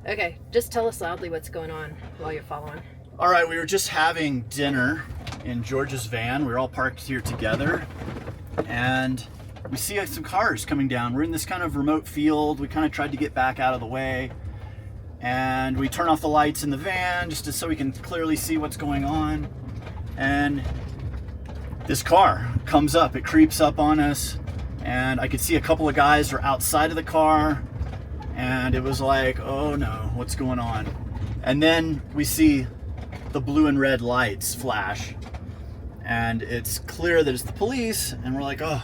Okay, just tell us loudly what's going on while you're following. All right, we were just having dinner in George's van. We were all parked here together, and we see some cars coming down. We're in this kind of remote field. We kind of tried to get back out of the way, and we turn off the lights in the van just so we can clearly see what's going on. And this car comes up, it creeps up on us, and I could see a couple of guys were outside of the car, and it was like, oh no, what's going on? And then we see the blue and red lights flash, and it's clear that it's the police, and we're like, oh,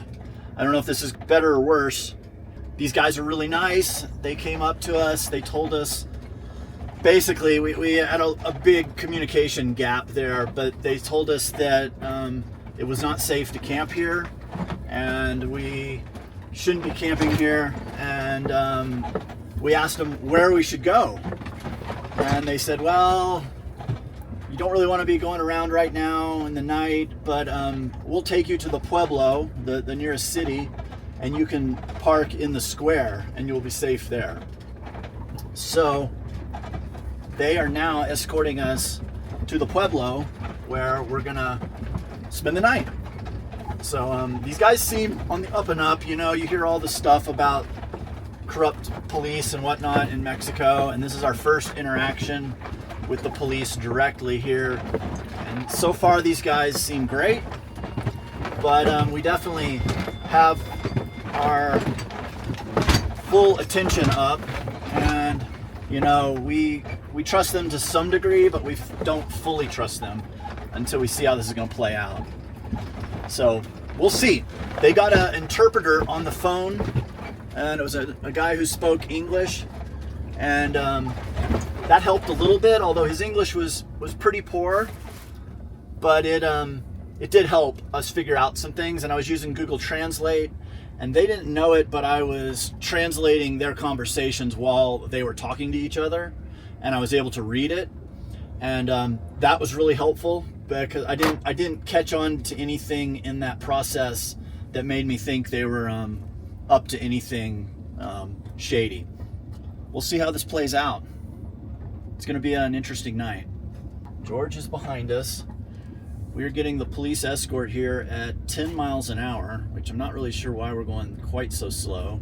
I don't know if this is better or worse. These guys are really nice. They came up to us, they told us, basically we had a big communication gap there, but they told us that it was not safe to camp here, and we shouldn't be camping here, and we asked them where we should go, and they said, well, you don't really want to be going around right now in the night, but we'll take you to the Pueblo, the nearest city, and you can park in the square and you'll be safe there. So they are now escorting us to the Pueblo, where we're gonna spend the night. So these guys seem on the up and up. You know, you hear all the stuff about corrupt police and whatnot in Mexico, and this is our first interaction with the police directly here. And so far these guys seem great, but we definitely have our full attention up, and you know, we trust them to some degree, but we don't fully trust them until we see how this is going to play out. So we'll see. They got an interpreter on the phone, and it was a guy who spoke English, and that helped a little bit, although his English was pretty poor, but it did help us figure out some things. And I was using Google Translate, and they didn't know it, but I was translating their conversations while they were talking to each other, and I was able to read it, and that was really helpful, because I didn't catch on to anything in that process that made me think they were up to anything shady. We'll see how this plays out. It's going to be an interesting night. George is behind us. We're getting the police escort here at 10 miles an hour, which I'm not really sure why we're going quite so slow.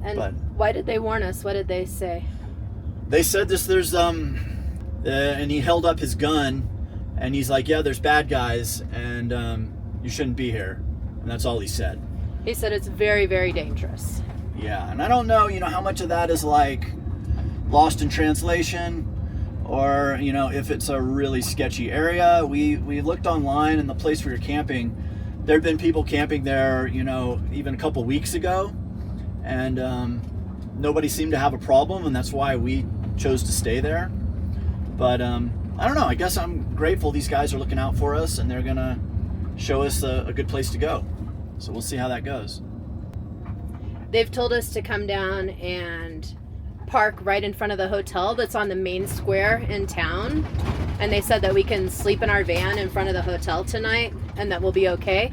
And why did they warn us? What did they say? They said there's and he held up his gun, and he's like, yeah, there's bad guys, and you shouldn't be here. And that's all he said. He said it's very, very dangerous. Yeah, and I don't know, how much of that is like lost in translation, or if it's a really sketchy area. We looked online, and the place we were camping, there had been people camping there even a couple weeks ago, and nobody seemed to have a problem, and that's why we chose to stay there. But I don't know, I guess I'm grateful these guys are looking out for us, and they're gonna show us a good place to go. So we'll see how that goes. They've told us to come down and park right in front of the hotel that's on the main square in town, and they said that we can sleep in our van in front of the hotel tonight and that we'll be okay.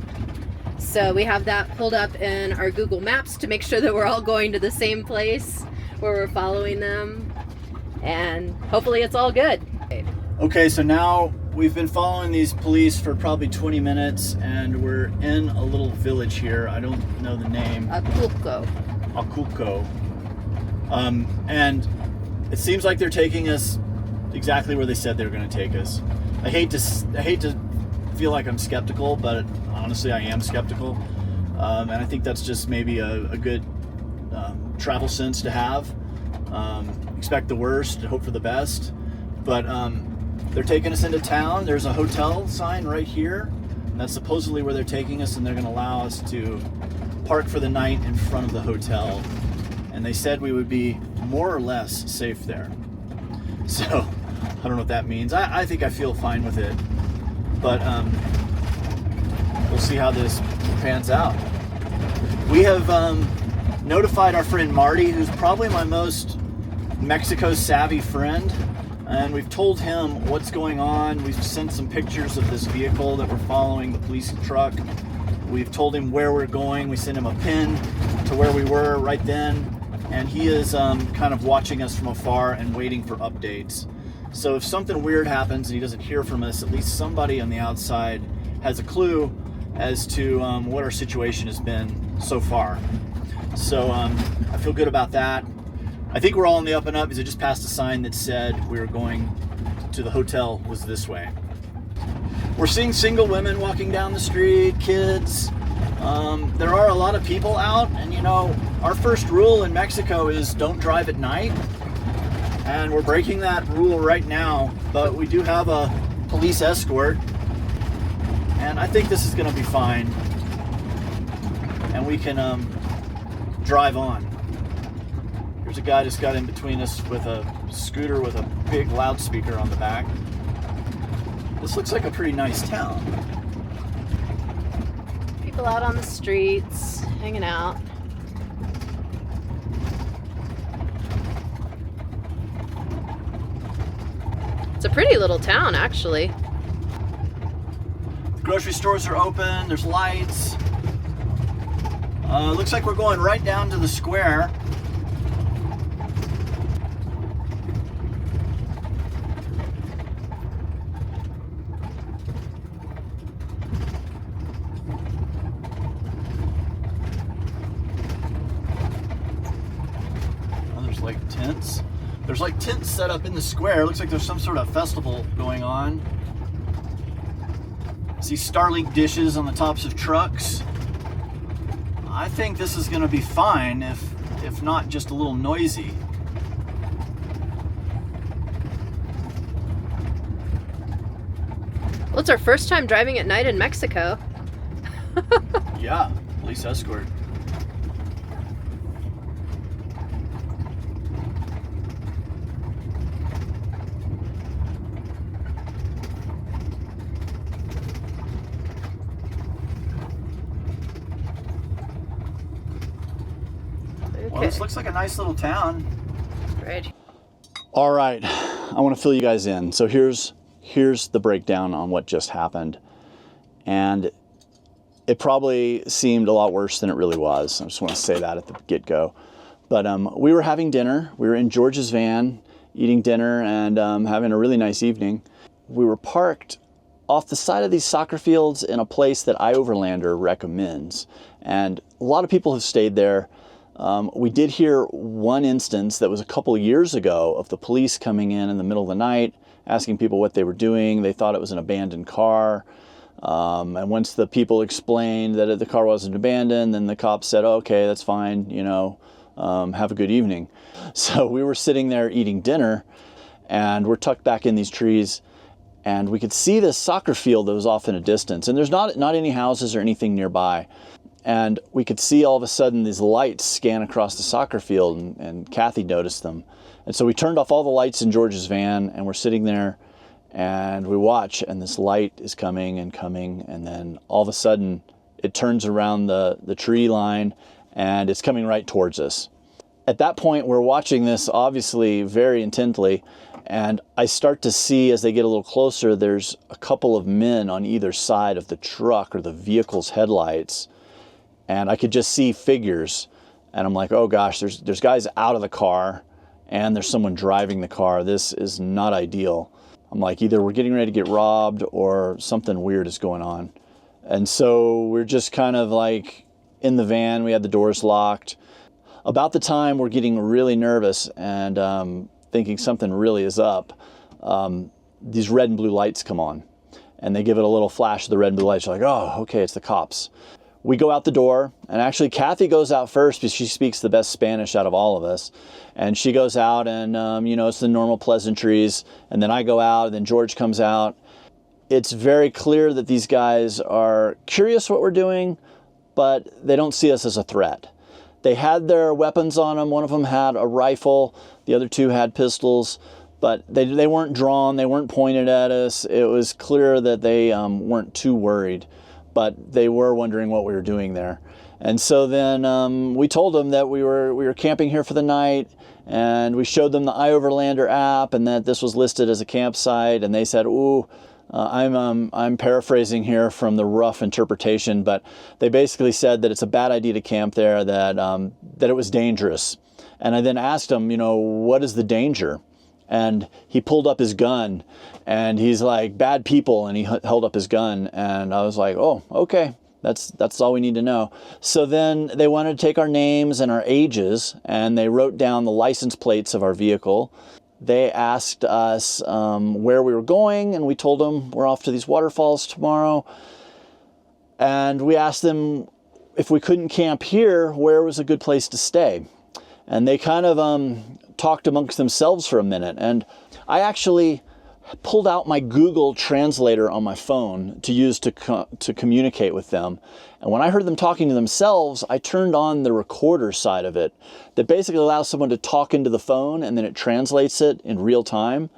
So we have that pulled up in our Google Maps to make sure that we're all going to the same place where we're following them, and hopefully it's all good. Okay, so now we've been following these police for probably 20 minutes, and we're in a little village here. I don't know the name. Aculco. And it seems like they're taking us exactly where they said they were going to take us. I hate to feel like I'm skeptical, but honestly I am skeptical, and I think that's just maybe a good travel sense to have. Expect the worst, hope for the best, but they're taking us into town. There's a hotel sign right here, and that's supposedly where they're taking us, and they're going to allow us to park for the night in front of the hotel. And they said we would be more or less safe there. So I don't know what that means. I think I feel fine with it, but we'll see how this pans out. We have notified our friend Marty, who's probably my most Mexico savvy friend, and we've told him what's going on. We've sent some pictures of this vehicle that we're following, the police truck. We've told him where we're going. We sent him a pin to where we were right then, and he is kind of watching us from afar and waiting for updates. So if something weird happens and he doesn't hear from us, at least somebody on the outside has a clue as to what our situation has been so far. So I feel good about that. I think we're all on the up and up because I just passed a sign that said we were going to the hotel was this way. We're seeing single women walking down the street, kids. There are a lot of people out, and you know, our first rule in Mexico is don't drive at night. And we're breaking that rule right now, but we do have a police escort, and I think this is going to be fine, and we can drive on. There's a guy just got in between us with a scooter with a big loudspeaker on the back. This looks like a pretty nice town. People out on the streets, hanging out. It's a pretty little town, actually. The grocery stores are open, there's lights. Looks like we're going right down to the square. Oh, there's like tents. There's like tents set up in the square. Looks like there's some sort of festival going on. I see Starlink dishes on the tops of trucks. I think this is going to be fine, if not just a little noisy. Well, it's our first time driving at night in Mexico. Yeah, police escort. Well, this looks like a nice little town. Right. All right, I want to fill you guys in. So here's the breakdown on what just happened. And it probably seemed a lot worse than it really was. I just want to say that at the get-go. But we were having dinner. We were in George's van, eating dinner and having a really nice evening. We were parked off the side of these soccer fields in a place that iOverlander recommends. And a lot of people have stayed there. We did hear one instance that was a couple of years ago of the police coming in the middle of the night, asking people what they were doing. They thought it was an abandoned car. And once the people explained that the car wasn't abandoned, then the cops said, oh, okay, that's fine, you know, have a good evening. So we were sitting there eating dinner, and we're tucked back in these trees, and we could see this soccer field that was off in a distance. And there's not any houses or anything nearby. And we could see all of a sudden these lights scan across the soccer field, and Kathy noticed them. And so we turned off all the lights in George's van, and we're sitting there, and we watch, and this light is coming, and then all of a sudden it turns around the tree line, and it's coming right towards us. At that point, we're watching this obviously very intently, and I start to see as they get a little closer, there's a couple of men on either side of the truck or the vehicle's headlights. And I could just see figures, and I'm like, oh gosh, there's guys out of the car, and there's someone driving the car. This is not ideal. I'm like, either we're getting ready to get robbed or something weird is going on. And so we're just kind of like in the van. We had the doors locked. About the time we're getting really nervous and thinking something really is up, these red and blue lights come on, and they give it a little flash of the red and blue lights. You're like, oh, okay, it's the cops. We go out the door, and actually Kathy goes out first because she speaks the best Spanish out of all of us. And she goes out, and you know, it's the normal pleasantries. And then I go out, and then George comes out. It's very clear that these guys are curious what we're doing, but they don't see us as a threat. They had their weapons on them. One of them had a rifle. The other two had pistols, but they weren't drawn. They weren't pointed at us. It was clear that they weren't too worried, but they were wondering what we were doing there. And so then we told them that we were camping here for the night, and we showed them the iOverlander app and that this was listed as a campsite, and they said, ooh, I'm paraphrasing here from the rough interpretation, but they basically said that it's a bad idea to camp there, that it was dangerous. And I then asked him, you know, what is the danger? And he pulled up his gun and he's like, bad people. And he held up his gun. And I was like, oh, okay. That's all we need to know. So then they wanted to take our names and our ages, and they wrote down the license plates of our vehicle. They asked us where we were going, and we told them we're off to these waterfalls tomorrow. And we asked them if we couldn't camp here, where was a good place to stay. And they kind of talked amongst themselves for a minute. And I actually pulled out my Google translator on my phone to use to communicate with them. And when I heard them talking to themselves, I turned on the recorder side of it that basically allows someone to talk into the phone and then it translates it in real time.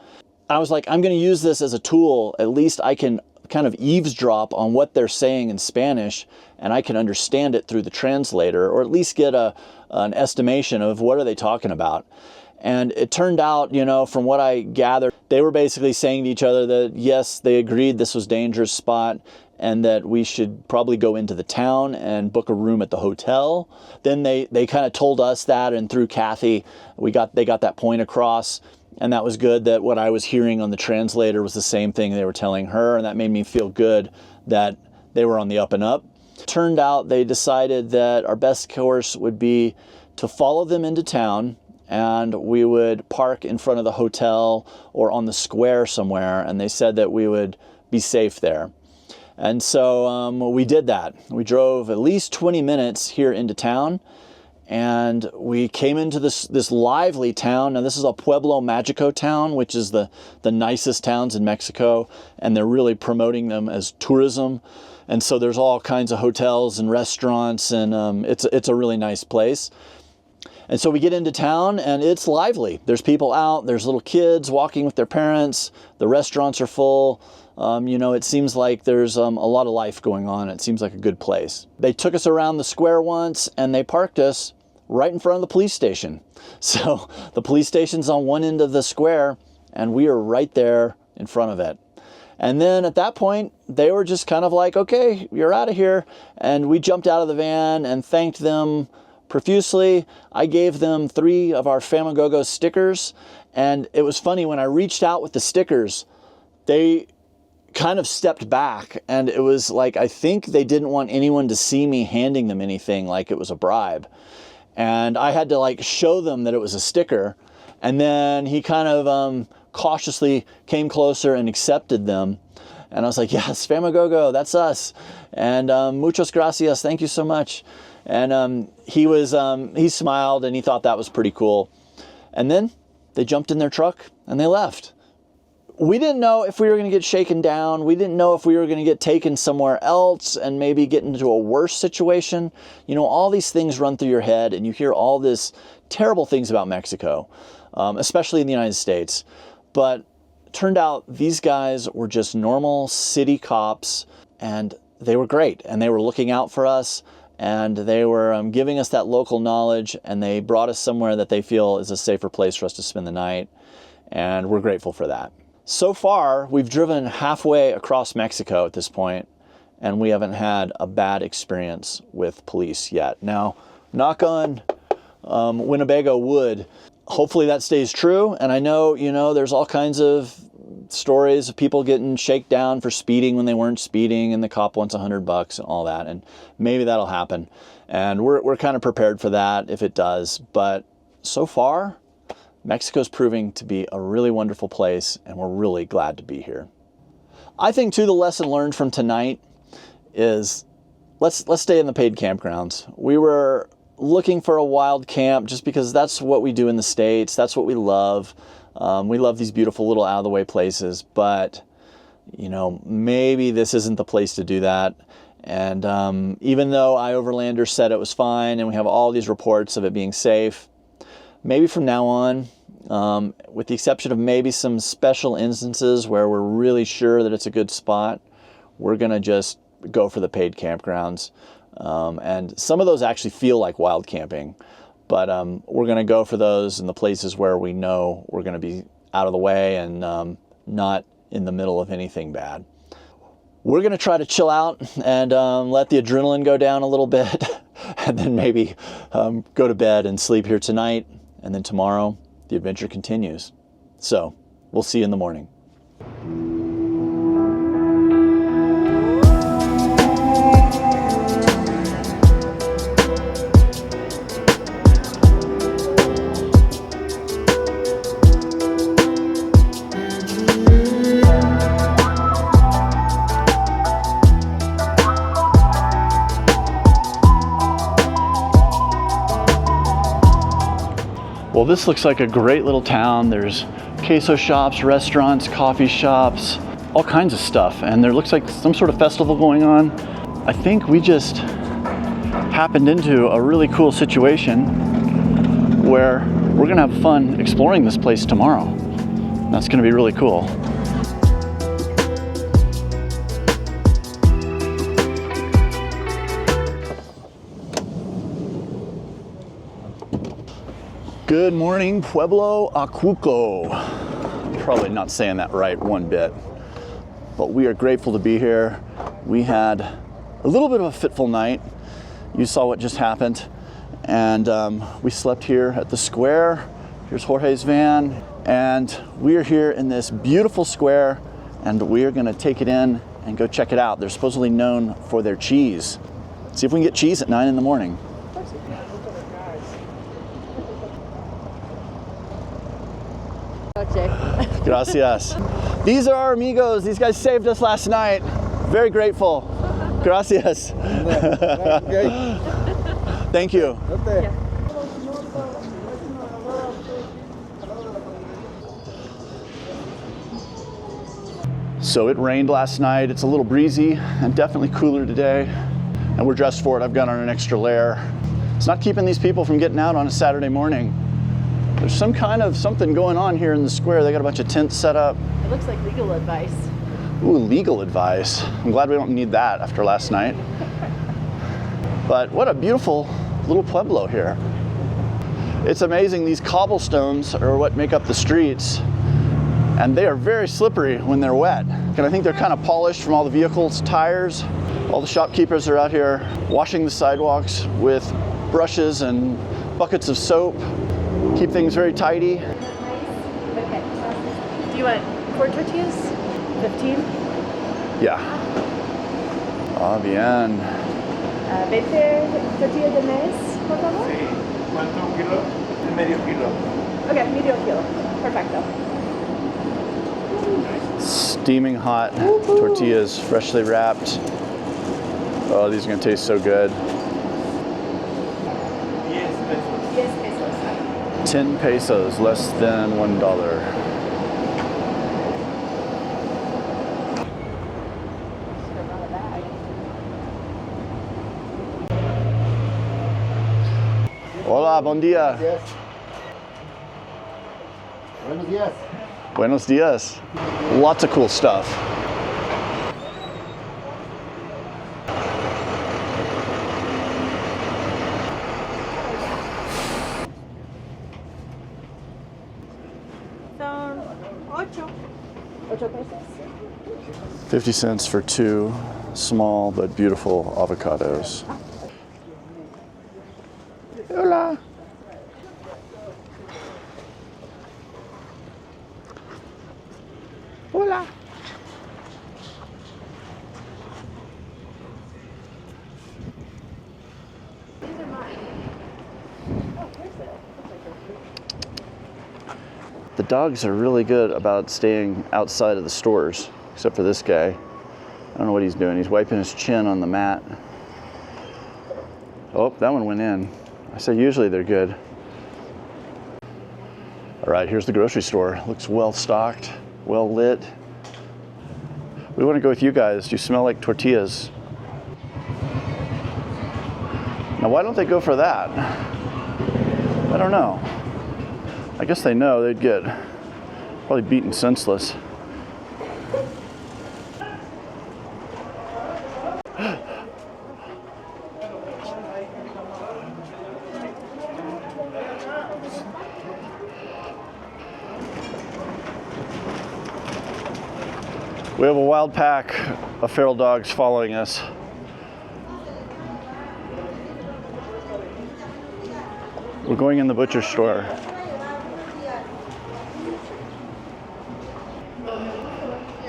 I was like, I'm going to use this as a tool. At least I can kind of eavesdrop on what they're saying in Spanish and I can understand it through the translator, or at least get an estimation of what are they talking about. And it turned out, you know, from what I gathered, they were basically saying to each other that, yes, they agreed this was a dangerous spot and that we should probably go into the town and book a room at the hotel. Then they kind of told us that, and through Kathy, they got that point across. And that was good, that what I was hearing on the translator was the same thing they were telling her. And that made me feel good that they were on the up and up. Turned out they decided that our best course would be to follow them into town, and we would park in front of the hotel or on the square somewhere, and they said that we would be safe there. And so we did that. We drove at least 20 minutes here into town, and we came into this lively town. Now, this is a Pueblo Magico town, which is the nicest towns in Mexico, and they're really promoting them as tourism. And so there's all kinds of hotels and restaurants, and it's a really nice place. And so we get into town and it's lively. There's people out, there's little kids walking with their parents, the restaurants are full. You know, it seems like there's a lot of life going on. It seems like a good place. They took us around the square once and they parked us right in front of the police station. So the police station's on one end of the square and we are right there in front of it. And then at that point, they were just kind of like, okay, you're out of here. And we jumped out of the van and thanked them profusely. I gave them 3 of our Famagogo stickers. And it was funny, when I reached out with the stickers, they kind of stepped back. And it was like, I think they didn't want anyone to see me handing them anything like it was a bribe. And I had to like show them that it was a sticker. And then he kind of cautiously came closer and accepted them. And I was like, yes, Famagogo, that's us. And muchas gracias, thank you so much. And he smiled and he thought that was pretty cool. And then they jumped in their truck and they left. We didn't know if we were going to get shaken down. We didn't know if we were going to get taken somewhere else and maybe get into a worse situation. You know, all these things run through your head and you hear all this terrible things about Mexico, especially in the United States. But it turned out these guys were just normal city cops and they were great and they were looking out for us. And they were giving us that local knowledge, and they brought us somewhere that they feel is a safer place for us to spend the night. And we're grateful for that. So far, we've driven halfway across Mexico at this point, and we haven't had a bad experience with police yet. Now, knock on Winnebago wood. Hopefully that stays true. And I know, you know, there's all kinds of stories of people getting shaken down for speeding when they weren't speeding, and the cop wants $100 and all that, and maybe that'll happen, and we're kind of prepared for that if it does. But so far, Mexico's proving to be a really wonderful place, and we're really glad to be here. I think too, the lesson learned from tonight is let's stay in the paid campgrounds. We were looking for a wild camp just because that's what we do in the States. That's what we love. We love these beautiful little out-of-the-way places, but, you know, maybe this isn't the place to do that. And even though iOverlander said it was fine, and we have all these reports of it being safe, maybe from now on, with the exception of maybe some special instances where we're really sure that it's a good spot, we're going to just go for the paid campgrounds. And some of those actually feel like wild camping. But we're going to go for those in the places where we know we're going to be out of the way and not in the middle of anything bad. We're going to try to chill out and let the adrenaline go down a little bit and then maybe go to bed and sleep here tonight and then tomorrow the adventure continues. So we'll see you in the morning. Well, this looks like a great little town. There's queso shops, restaurants, coffee shops, all kinds of stuff. And there looks like some sort of festival going on. I think we just happened into a really cool situation where we're gonna have fun exploring this place tomorrow. That's gonna be really cool. Good morning, Pueblo Aculco. Probably not saying that right one bit, but we are grateful to be here. We had a little bit of a fitful night. You saw what just happened. And we slept here at the square. Here's Jorge's van. And we are here in this beautiful square, and we are gonna take it in and go check it out. They're supposedly known for their cheese. See if we can get cheese at 9 in the morning. Gracias. These are our amigos. These guys saved us last night. Very grateful. Gracias. Thank you. Okay. So it rained last night. It's a little breezy and definitely cooler today. And we're dressed for it. I've got on an extra layer. It's not keeping these people from getting out on a Saturday morning. There's some kind of something going on here in the square. They got a bunch of tents set up. It looks like legal advice. Ooh, legal advice. I'm glad we don't need that after last night. But what a beautiful little pueblo here. It's amazing. These cobblestones are what make up the streets, and they are very slippery when they're wet. And I think they're kind of polished from all the vehicles' tires. All the shopkeepers are out here washing the sidewalks with brushes and buckets of soap. Keep things very tidy. Okay. Do you want 4 tortillas? 15? Yeah. Ah, bien. 20 tortillas de maíz, por favor? Sí, ¿cuánto kilo? Medio kilo. Okay, medio kilo. Perfecto. Steaming hot tortillas, freshly wrapped. Oh, these are gonna taste so good. 10 pesos, less than $1. Hola, bon dia. Yes. Buenos días. Buenos dias. Lots of cool stuff. Son 8 pesos. 50 cents for 2 small but beautiful avocados. Hola. Hola. The dogs are really good about staying outside of the stores, except for this guy. I don't know what he's doing. He's wiping his chin on the mat. Oh, that one went in. I said usually they're good. All right, here's the grocery store. Looks well stocked, well lit. We want to go with you guys. You smell like tortillas. Now, why don't they go for that? I don't know. I guess they know they'd get probably beaten senseless. We have a wild pack of feral dogs following us. We're going in the butcher store.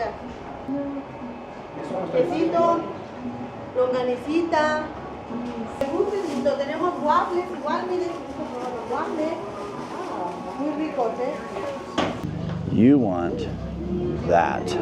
sea. Quesito, longanecita. Lo tenemos waffles, igual, miren, los waffles. Muy ricos, You want that.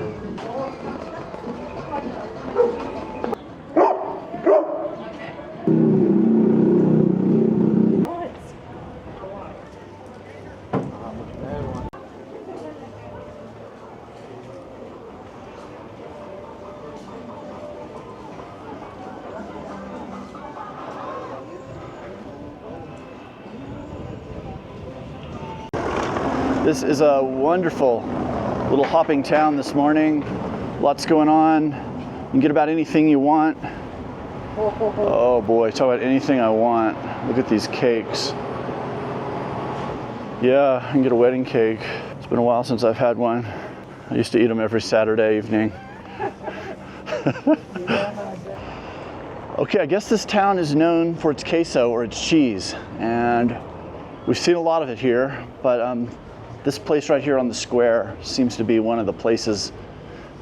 This is a wonderful little hopping town this morning. Lots going on. You can get about anything you want. Oh boy, talk about anything I want. Look at these cakes. Yeah, I can get a wedding cake. It's been a while since I've had one. I used to eat them every Saturday evening. Okay, I guess this town is known for its queso or its cheese, and we've seen a lot of it here, but this place right here on the square seems to be one of the places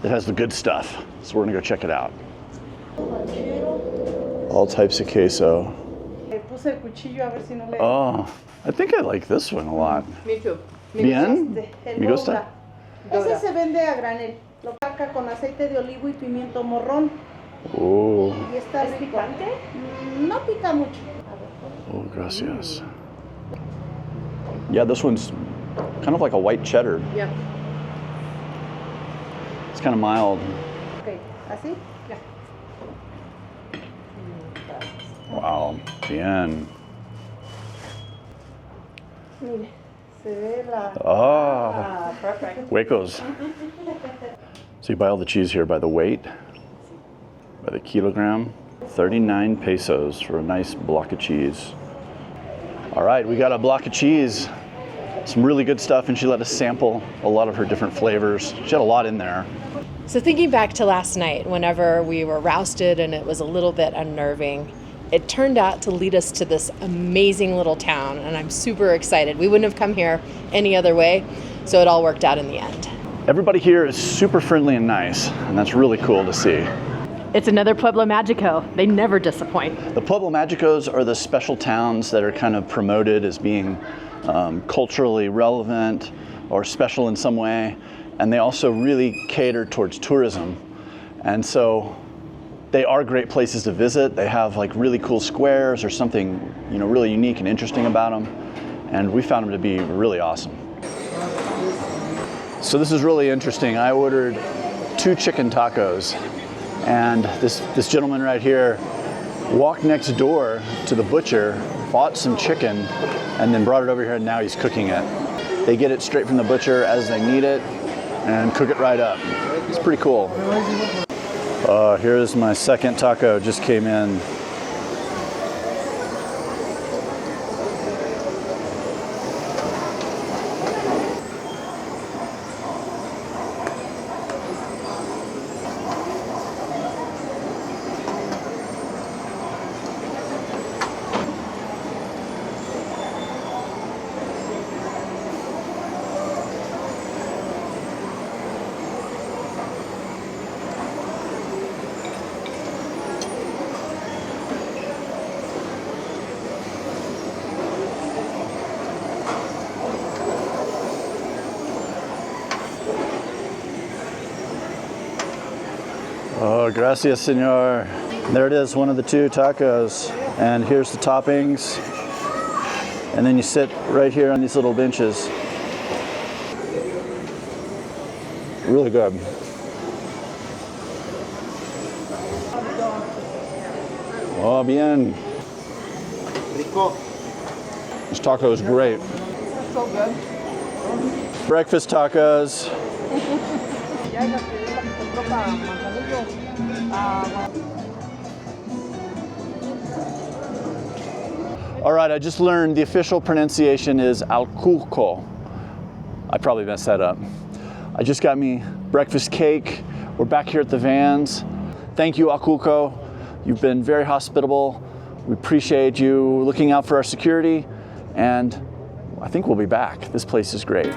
that has the good stuff. So we're gonna go check it out. All types of queso. Oh, I think I like this one a lot. Me too. Bien? Me gusta? Ese se vende a granel. Lo paca con aceite de olivo y pimiento morrón. Oh. Y está rico. No pica mucho. Oh, gracias. Yeah, this one's kind of like a white cheddar. Yep. It's kind of mild. Okay, ¿así? Yeah. Wow, bien. Mire, se ve la... Ah, perfect. huecos. So you buy all the cheese here by the weight, by the kilogram. 39 pesos for a nice block of cheese. All right, we got a block of cheese. Some really good stuff, and she let us sample a lot of her different flavors. She had a lot in there. So thinking back to last night, whenever we were rousted and it was a little bit unnerving, it turned out to lead us to this amazing little town, and I'm super excited. We wouldn't have come here any other way, so it all worked out in the end. Everybody here is super friendly and nice, and that's really cool to see. It's another Pueblo Magico. They never disappoint. The Pueblo Magicos are the special towns that are kind of promoted as being culturally relevant or special in some way, and they also really cater towards tourism. And so they are great places to visit. They have like really cool squares or something, you know, really unique and interesting about them, and we found them to be really awesome. So this is really interesting. I ordered 2 chicken tacos, and this gentleman right here walked next door to the butcher, bought some chicken, and then brought it over here, and now he's cooking it. They get it straight from the butcher as they need it and cook it right up. It's pretty cool. Here's my second taco, just came in. Oh, gracias, senor. There it is, one of the 2 tacos. And here's the toppings. And then you sit right here on these little benches. Really good. Oh, bien. Rico. This taco is great. That's so good. Breakfast tacos. All right, I just learned the official pronunciation is Aculco. I probably messed that up. I just got me breakfast cake. We're back here at the vans. Thank you, Aculco. You've been very hospitable. We appreciate you looking out for our security, and I think we'll be back. This place is great.